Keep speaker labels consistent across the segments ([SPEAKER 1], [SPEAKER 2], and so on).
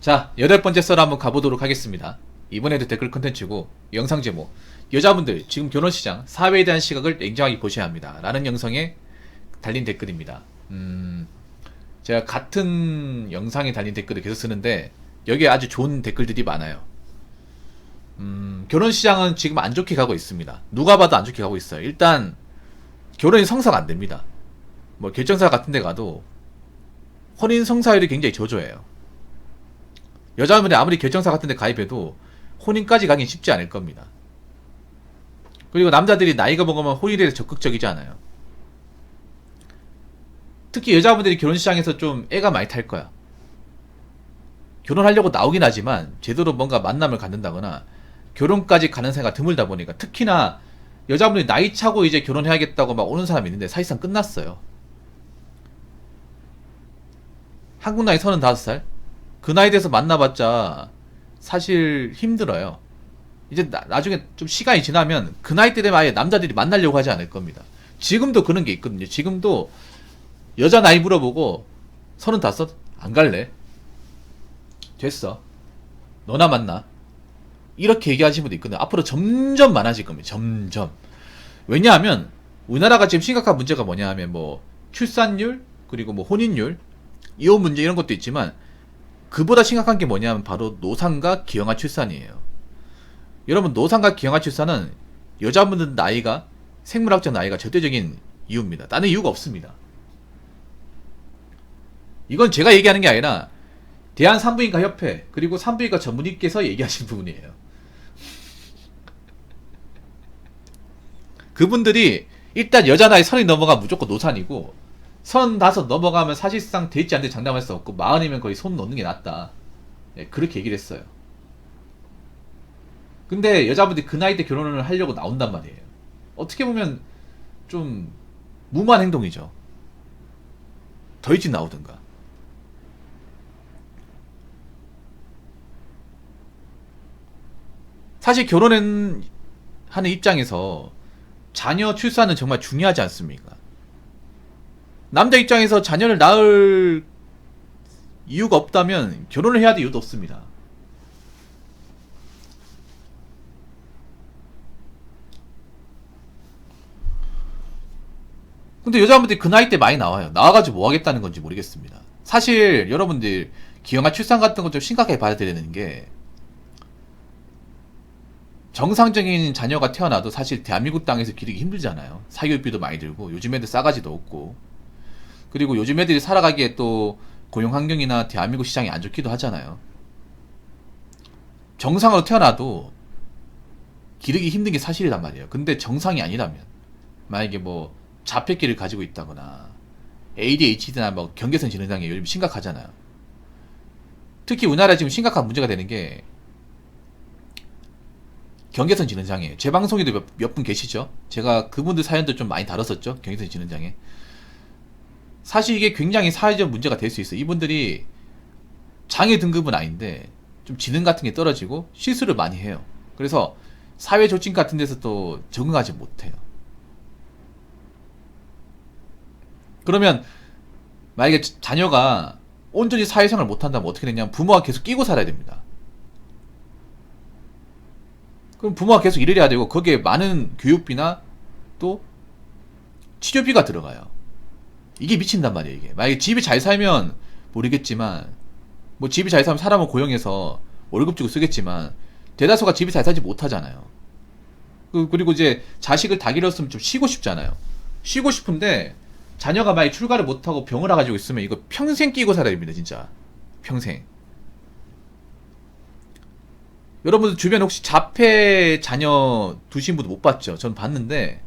[SPEAKER 1] 자, 8번째 썰 한번 가보도록 하겠습니다. 이번에도 댓글 컨텐츠고 영상 제목 여자분들 지금 결혼시장 사회에 대한 시각을 냉정하게 보셔야 합니다 라는 영상에 달린 댓글입니다. 제가 같은 영상에 달린 댓글을 계속 쓰는데 여기에 아주 좋은 댓글들이 많아요. 결혼시장은 지금 안 좋게 가고 있습니다. 누가 봐도 안 좋게 가고 있어요. 일단 결혼이 성사가 안 됩니다. 뭐 결정사 같은 데 가도 혼인 성사율이 굉장히 저조해요. 여자분들이 아무리 결정사 같은 데 가입해도 혼인까지 가긴 쉽지 않을 겁니다. 그리고 남자들이 나이가 먹으면 혼인에 대해서 적극적이지 않아요. 특히 여자분들이 결혼시장에서 좀 애가 많이 탈 거야. 결혼하려고 나오긴 하지만 제대로 뭔가 만남을 갖는다거나 결혼까지 가는 사이가 드물다 보니까 특히나 여자분들이 나이 차고 이제 결혼해야겠다고 막 오는 사람이 있는데 사실상 끝났어요. 한국 나이 35살? 그 나이 돼서 만나봤자 사실 힘들어요. 이제 나중에 좀 시간이 지나면 그 나이 때 되면 아예 남자들이 만나려고 하지 않을 겁니다. 지금도 그런 게 있거든요. 지금도 여자 나이 물어보고 35? 안 갈래? 됐어. 너나 만나. 이렇게 얘기하시는 분도 있거든요. 앞으로 점점 많아질 겁니다. 점점. 왜냐하면 우리나라가 지금 심각한 문제가 뭐냐 하면 뭐 출산율 그리고 뭐 혼인율 이혼 문제 이런 것도 있지만 그보다 심각한 게 뭐냐면 바로 노산과 기형아 출산이에요. 여러분 노산과 기형아 출산은 여자분들 나이가 생물학적 나이가 절대적인 이유입니다. 다른 이유가 없습니다. 이건 제가 얘기하는 게 아니라 대한산부인과 협회 그리고 산부인과 전문의께서 얘기하신 부분이에요. 그분들이 일단 여자 나이 30 넘어가면 무조건 노산이고 35 넘어가면 사실상 될지 안 될지 장담할 수 없고 40이면 거의 손 놓는 게 낫다. 네, 그렇게 얘기를 했어요. 근데 여자분들이 그 나이 때 결혼을 하려고 나온단 말이에요. 어떻게 보면 좀 무모한 행동이죠. 더 일찍 나오든가. 사실 결혼하는 입장에서 자녀 출산은 정말 중요하지 않습니까? 남자 입장에서 자녀를 낳을 이유가 없다면 결혼을 해야 될 이유도 없습니다. 근데 여자분들이 그 나이 때 많이 나와요. 나와가지고 뭐 하겠다는 건지 모르겠습니다. 사실 여러분들 기형아 출산 같은 거 좀 심각하게 봐야 되는 게 정상적인 자녀가 태어나도 사실 대한민국 땅에서 기르기 힘들잖아요. 사교육비도 많이 들고 요즘 애들 싸가지도 없고 그리고 요즘 애들이 살아가기에 또 고용환경이나 대한민국 시장이 안 좋기도 하잖아요. 정상으로 태어나도 기르기 힘든 게 사실이란 말이에요. 근데 정상이 아니라면 만약에 뭐 자폐기를 가지고 있다거나 ADHD나 뭐 경계선 지능장애 요즘 심각하잖아요. 특히 우리나라에 지금 심각한 문제가 되는 게 경계선 지능장애. 제 방송에도 몇 분 계시죠? 제가 그분들 사연도 좀 많이 다뤘었죠? 경계선 지능장애. 사실 이게 굉장히 사회적 문제가 될 수 있어요. 이분들이 장애 등급은 아닌데 좀 지능 같은 게 떨어지고 실수를 많이 해요. 그래서 사회 조직 같은 데서 또 적응하지 못해요. 그러면 만약에 자녀가 온전히 사회생활을 못한다면 어떻게 되냐면 부모가 계속 끼고 살아야 됩니다. 그럼 부모가 계속 일을 해야 되고 거기에 많은 교육비나 또 치료비가 들어가요. 이게 미친단 말이에요. 이게 만약에 집이 잘 살면 모르겠지만 뭐 집이 잘 살면 사람을 고용해서 월급 주고 쓰겠지만 대다수가 집이 잘 살지 못하잖아요. 그리고 이제 자식을 다 기르었으면 좀 쉬고 싶잖아요. 쉬고 싶은데 자녀가 만약에 출가를 못하고 병을 와가지고 있으면 이거 평생 끼고 살아야 됩니다. 진짜 평생. 여러분들 주변에 혹시 자폐 자녀 두신 분도 못 봤죠? 전 봤는데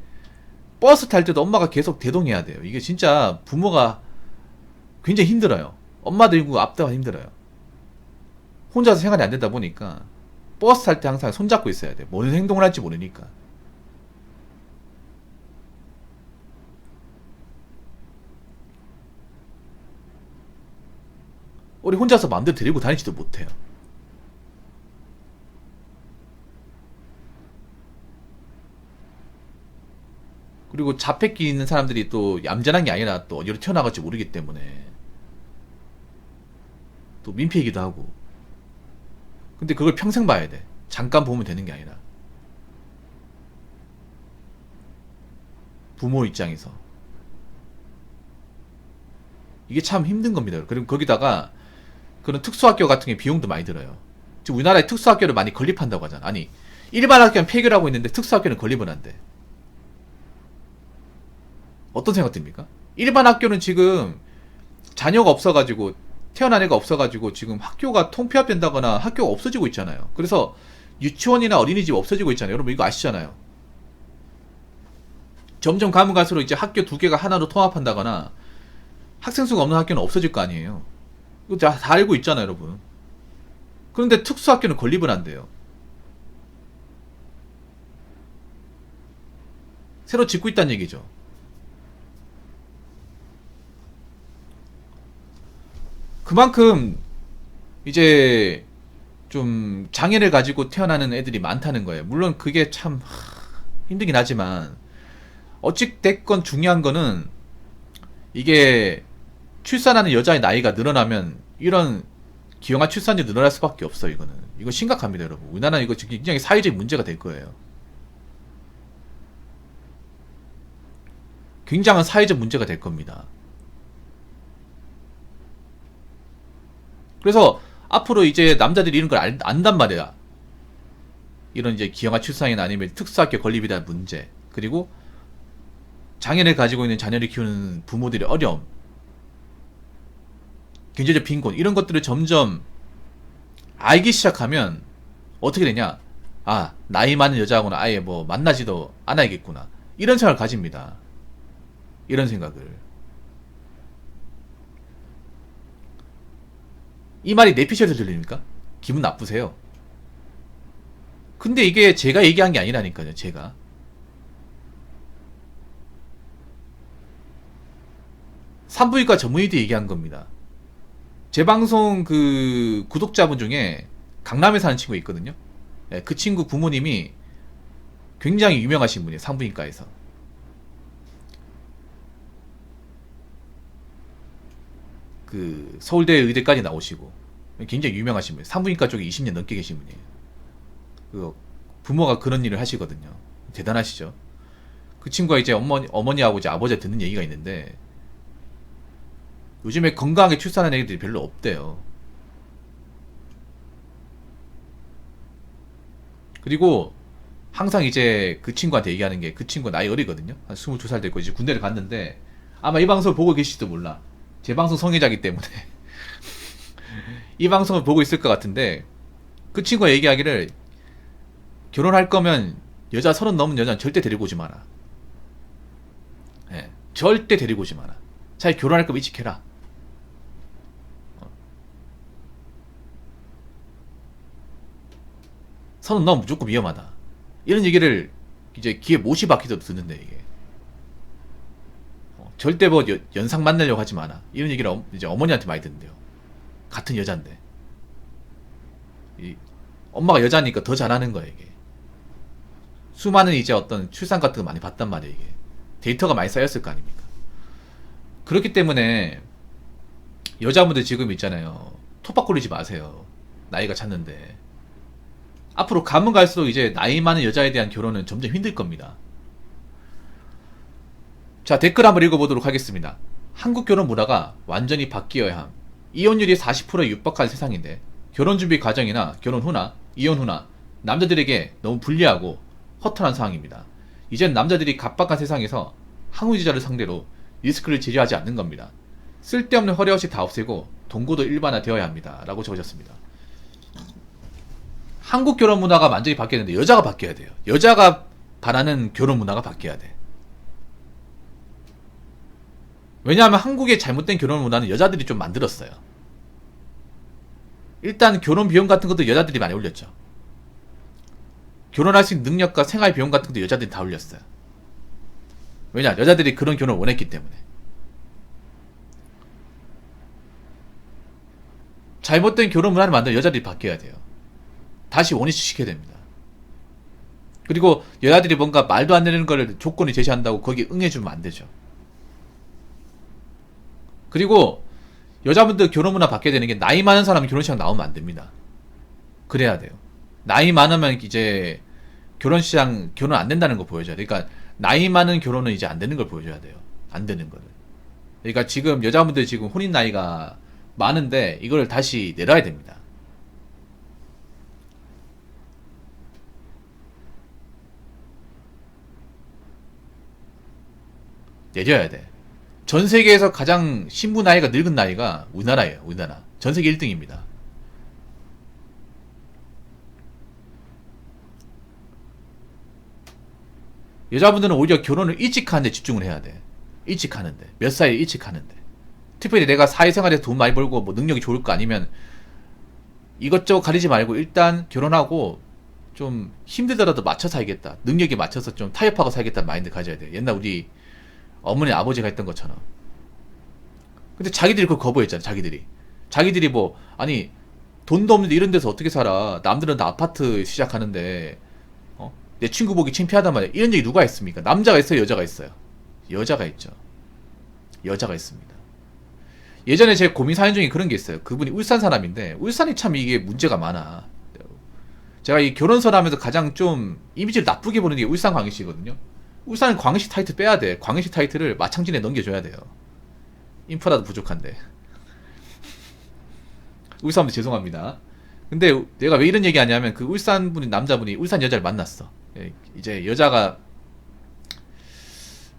[SPEAKER 1] 버스 탈 때도 엄마가 계속 대동해야 돼요. 이게 진짜 부모가 굉장히 힘들어요. 엄마들이고 아빠가 힘들어요. 혼자서 생활이 안 되다 보니까 버스 탈 때 항상 손잡고 있어야 돼요. 뭔 행동을 할지 모르니까. 우리 혼자서 마음대로 데리고 다니지도 못해요. 그리고 자폐기 있는 사람들이 또 얌전한 게 아니라 또 어디로 튀어나갈지 모르기 때문에 또 민폐이기도 하고 근데 그걸 평생 봐야 돼. 잠깐 보면 되는 게 아니라. 부모 입장에서. 이게 참 힘든 겁니다. 그리고 거기다가 그런 특수학교 같은 게 비용도 많이 들어요. 지금 우리나라에 특수학교를 많이 건립한다고 하잖아. 아니, 일반 학교는 폐교를 하고 있는데 특수학교는 건립은 안 돼. 어떤 생각 듭니까? 일반 학교는 지금 자녀가 없어가지고, 태어난 애가 없어가지고 지금 학교가 통폐합된다거나 학교가 없어지고 있잖아요. 그래서 유치원이나 어린이집 없어지고 있잖아요. 여러분 이거 아시잖아요. 점점 가면 갈수록 이제 학교 두 개가 하나로 통합한다거나 학생 수가 없는 학교는 없어질 거 아니에요. 이거 다 알고 있잖아요, 여러분. 그런데 특수학교는 건립은 안 돼요. 새로 짓고 있다는 얘기죠. 그만큼 이제 좀 장애를 가지고 태어나는 애들이 많다는 거예요. 물론 그게 참 힘들긴 하지만 어찌됐건 중요한 거는 이게 출산하는 여자의 나이가 늘어나면 이런 기형아 출산율이 늘어날 수밖에 없어. 이거는 이거 심각합니다, 여러분. 우리나라는 이거 굉장히 사회적인 문제가 될 거예요. 굉장한 사회적 문제가 될 겁니다. 그래서 앞으로 이제 남자들이 이런 걸 안단 말이야. 이런 이제 기형아 출산이나 아니면 특수학교 건립에 대한 문제, 그리고 장애를 가지고 있는 자녀를 키우는 부모들의 어려움, 경제적 빈곤, 이런 것들을 점점 알기 시작하면 어떻게 되냐? 아, 나이 많은 여자하고는 아예 뭐 만나지도 않아야겠구나. 이런 생각을 가집니다. 이런 생각을. 이 말이 내피셜에서 들립니까? 기분 나쁘세요? 근데 이게 제가 얘기한 게 아니라니까요, 제가. 산부인과 전문의도 얘기한 겁니다. 제 방송 그 구독자분 중에 강남에 사는 친구가 있거든요. 네, 그 친구 부모님이 굉장히 유명하신 분이에요, 산부인과에서. 그 서울대 의대까지 나오시고 굉장히 유명하신 분이에요. 산부인과 쪽에 20년 넘게 계신 분이에요. 그 부모가 그런 일을 하시거든요. 대단하시죠. 그 친구가 이제 어머니하고 이제 아버지가 듣는 얘기가 있는데, 요즘에 건강하게 출산하는 애들이 별로 없대요. 그리고 항상 이제 그 친구한테 얘기하는 게, 그 친구 나이 어리거든요. 한 22살 됐고 이제 군대를 갔는데, 아마 이 방송을 보고 계실지도 몰라. 제 방송 성애자기 때문에 이 방송을 보고 있을 것 같은데, 그 친구가 얘기하기를, 결혼할 거면 여자 30 넘은 여자는 절대 데리고 오지 마라. 예, 절대 데리고 오지 마라. 차라리 결혼할 거면 일찍 해라. 30 넘으면 무조건 위험하다. 이런 얘기를 이제 귀에 못이 박히도록 듣는데, 이게 절대 뭐 연상 만나려고 하지 마라. 이런 얘기를 이제 어머니한테 많이 듣는데요. 같은 여잔데. 엄마가 여자니까 더 잘하는 거예요, 이게. 수많은 이제 어떤 출산 같은 거 많이 봤단 말이에요, 이게. 데이터가 많이 쌓였을 거 아닙니까? 그렇기 때문에 여자분들 지금 있잖아요. 톱밥 굴리지 마세요. 나이가 찼는데. 앞으로 가면 갈수록 이제 나이 많은 여자에 대한 결혼은 점점 힘들 겁니다. 자, 댓글 한번 읽어보도록 하겠습니다. 한국 결혼 문화가 완전히 바뀌어야 함. 이혼율이 40%에 육박한 세상인데 결혼 준비 과정이나 결혼 후나 이혼 후나 남자들에게 너무 불리하고 허탈한 상황입니다. 이젠 남자들이 각박한 세상에서 항우지자를 상대로 리스크를 제지하지 않는 겁니다. 쓸데없는 허례없이 다 없애고 동거도 일반화 되어야 합니다. 라고 적으셨습니다. 한국 결혼 문화가 완전히 바뀌었는데 여자가 바뀌어야 돼요. 여자가 바라는 결혼 문화가 바뀌어야 돼. 왜냐하면 한국의 잘못된 결혼 문화는 여자들이 좀 만들었어요. 일단 결혼 비용 같은 것도 여자들이 많이 올렸죠. 결혼할 수 있는 능력과 생활 비용 같은 것도 여자들이 다 올렸어요. 왜냐? 여자들이 그런 결혼을 원했기 때문에. 잘못된 결혼 문화를 만든 여자들이 바뀌어야 돼요. 다시 원위치시켜야 됩니다. 그리고 여자들이 뭔가 말도 안 되는 걸 조건을 제시한다고 거기에 응해주면 안 되죠. 그리고 여자분들 결혼 문화 바뀌어야 되는 게, 나이 많은 사람이 결혼식 나오면 안 됩니다. 그래야 돼요. 나이 많으면 이제 결혼 안 된다는 거 보여줘야 돼. 그러니까 나이 많은 결혼은 이제 안 되는 걸 보여줘야 돼요. 안 되는 거를. 그러니까 지금 여자분들 지금 혼인 나이가 많은데 이걸 다시 내려야 됩니다. 내려야 돼. 전 세계에서 가장 신부 나이가 늙은 나이가 우리나라예요. 우리나라. 전 세계 1등입니다. 여자분들은 오히려 결혼을 일찍 하는데 집중을 해야 돼. 일찍 하는데. 몇 살에 일찍 하는데. 특별히 내가 사회생활에서 돈 많이 벌고 뭐 능력이 좋을 거 아니면 이것저것 가리지 말고 일단 결혼하고 좀 힘들더라도 맞춰 살겠다. 능력에 맞춰서 좀 타협하고 살겠다는 마인드 가져야 돼. 옛날 우리 어머니 아버지가 했던 것처럼. 근데 자기들이 그걸 거부했잖아. 자기들이 뭐 아니 돈도 없는데 이런 데서 어떻게 살아. 남들은 다 아파트 시작하는데 내 친구 보기 창피하단 말이야. 이런 얘기 누가 했습니까? 남자가 있어요, 여자가 있어요? 여자가 있죠. 여자가 있습니다. 예전에 제 고민 사연 중에 그런 게 있어요. 그분이 울산 사람인데 울산이 참 이게 문제가 많아. 제가 이 결혼설 하면서 가장 좀 이미지를 나쁘게 보는 게 울산 광역시거든요. 울산은 광역시 타이틀 빼야 돼. 광역시 타이틀을 마창진에 넘겨줘야 돼요. 인프라도 부족한데. 울산분들 죄송합니다. 근데 내가 왜 이런 얘기 하냐면 그 울산 분이 남자분이 울산 여자를 만났어. 이제 여자가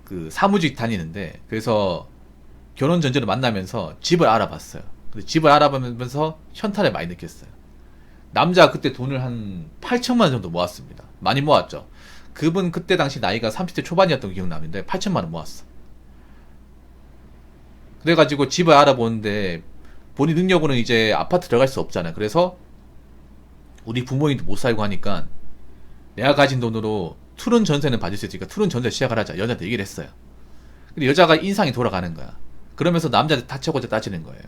[SPEAKER 1] 그 사무직 다니는데 그래서 결혼 전제로 만나면서 집을 알아봤어요. 집을 알아보면서 현타를 많이 느꼈어요. 남자 그때 돈을 한 8천만 원 정도 모았습니다. 많이 모았죠. 그분 그때 당시 나이가 30대 초반이었던 기억나는데 8천만 원 모았어. 그래가지고 집을 알아보는데 본인 능력으로는 이제 아파트 들어갈 수 없잖아요. 그래서 우리 부모님도 못 살고 하니까 내가 가진 돈으로 투룸 전세는 받을 수 있으니까 투룸 전세 시작을 하자. 여자한테 얘기를 했어요. 근데 여자가 인상이 돌아가는 거야. 그러면서 남자한테 다쳐고자 따지는 거예요.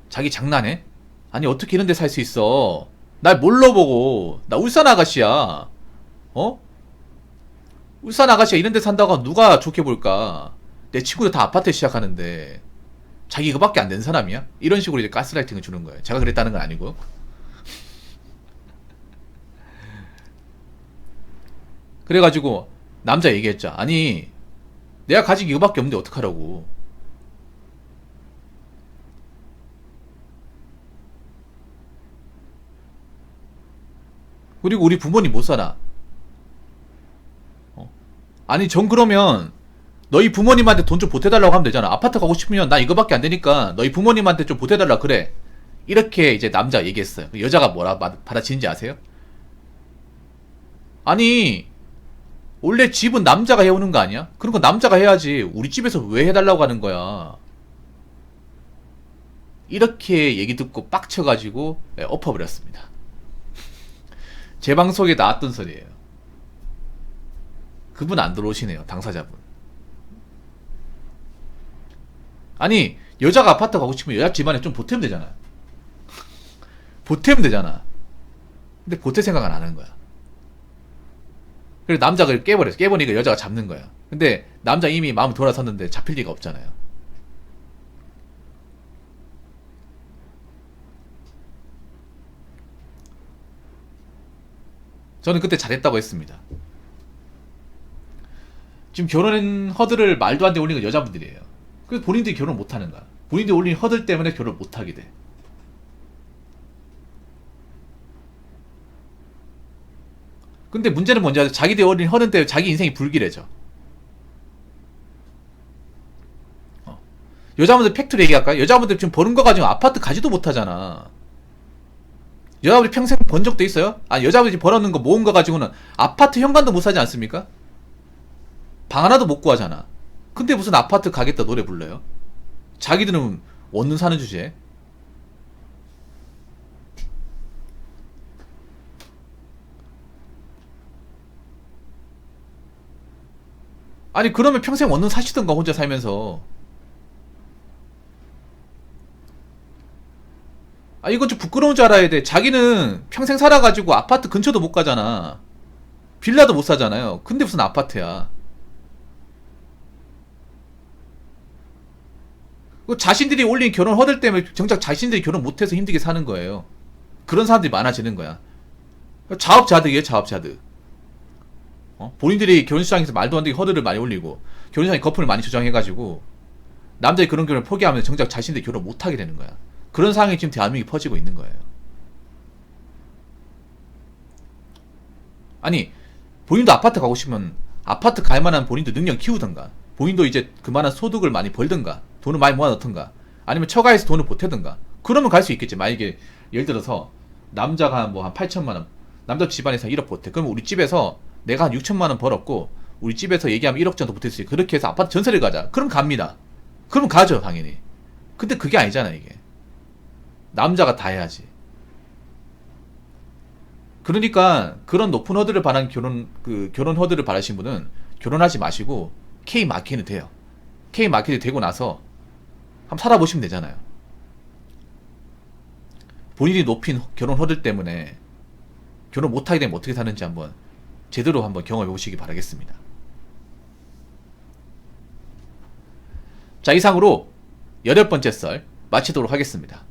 [SPEAKER 1] 자기 장난해? 아니 어떻게 이런 데 살 수 있어? 날 뭘로 보고 나 울산 아가씨야. 어? 울산 아가씨가 이런 데 산다고 누가 좋게 볼까? 내 친구들 다 아파트 시작하는데 자기 이거밖에 안 된 사람이야? 이런 식으로 이제 가스라이팅을 주는 거예요. 제가 그랬다는 건 아니고. 그래가지고 남자 얘기했죠. 아니 내가 가진 게 이거밖에 없는데 어떡하라고. 그리고 우리 부모님 못 살아. 아니 전 그러면 너희 부모님한테 돈 좀 보태달라고 하면 되잖아. 아파트 가고 싶으면 나 이거밖에 안 되니까 너희 부모님한테 좀 보태달라 그래. 이렇게 이제 남자 얘기했어요. 여자가 뭐라 받아치는지 아세요? 아니 원래 집은 남자가 해오는 거 아니야? 그런 거 남자가 해야지. 우리 집에서 왜 해달라고 하는 거야? 이렇게 얘기 듣고 빡쳐가지고 엎어버렸습니다. 제 방송에 나왔던 소리예요. 그분 안 들어오시네요. 당사자분. 아니 여자가 아파트 가고 싶으면 여자 집안에 좀 보태면 되잖아. 보태면 되잖아. 근데 보태 생각은 안 하는 거야. 그래서 남자가 깨버렸어. 깨버리니까 여자가 잡는 거야. 근데 남자 이미 마음이 돌아섰는데 잡힐 리가 없잖아요. 저는 그때 잘했다고 했습니다. 지금 결혼 허들을 말도 안 돼 올리는 건 여자분들이에요. 그래서 본인들이 결혼 못 하는 거야. 본인들이 올린 허들 때문에 결혼 못 하게 돼. 근데 문제는 뭔지 알아요? 자기들이 올린 허들 때문에 자기 인생이 불길해져. 여자분들 팩트로 얘기할까요? 여자분들 지금 버는 거 가지고 아파트 가지도 못하잖아. 여자분들이 평생 번 적도 있어요? 아 여자분들이 벌었는 거 모은 거 가지고는 아파트 현관도 못 사지 않습니까? 방 하나도 못 구하잖아. 근데 무슨 아파트 가겠다 노래 불러요? 자기들은 원룸 사는 주제에. 아니 그러면 평생 원룸 사시던가 혼자 살면서. 아 이건 좀 부끄러운 줄 알아야 돼. 자기는 평생 살아가지고 아파트 근처도 못 가잖아. 빌라도 못 사잖아요. 근데 무슨 아파트야. 그 자신들이 올린 결혼 허들 때문에 정작 자신들이 결혼 못해서 힘들게 사는 거예요. 그런 사람들이 많아지는 거야. 자업자득이에요, 자업자득. 본인들이 결혼시장에서 말도 안 되게 허들을 많이 올리고 결혼시장에 거품을 많이 조장해가지고 남자의 그런 결혼을 포기하면 정작 자신들이 결혼 못하게 되는 거야. 그런 상황이 지금 대한민국에 퍼지고 있는 거예요. 아니, 본인도 아파트 가고 싶으면 아파트 갈 만한 본인도 능력 키우든가, 본인도 이제 그만한 소득을 많이 벌든가, 돈을 많이 모아놓든가, 아니면 처가에서 돈을 보태든가, 그러면 갈 수 있겠지. 만약에 예를 들어서 남자가 뭐 한 8천만 원, 남자 집안에서 1억 보태. 그러면 우리 집에서 내가 한 6천만 원 벌었고 우리 집에서 얘기하면 1억 정도 보탤 수 있어. 그렇게 해서 아파트 전세를 가자. 그럼 갑니다. 그럼 가죠, 당연히. 근데 그게 아니잖아, 이게. 남자가 다 해야지. 그러니까 그런 높은 허들을 바란 결혼 허들을 바라신 분은 결혼하지 마시고 K 마켓이 돼요. K 마켓이 되고 나서 한번 살아보시면 되잖아요. 본인이 높인 결혼 허들 때문에 결혼 못하게 되면 어떻게 사는지 한번 제대로 한번 경험해 보시기 바라겠습니다. 자, 이상으로 8번째 썰 마치도록 하겠습니다.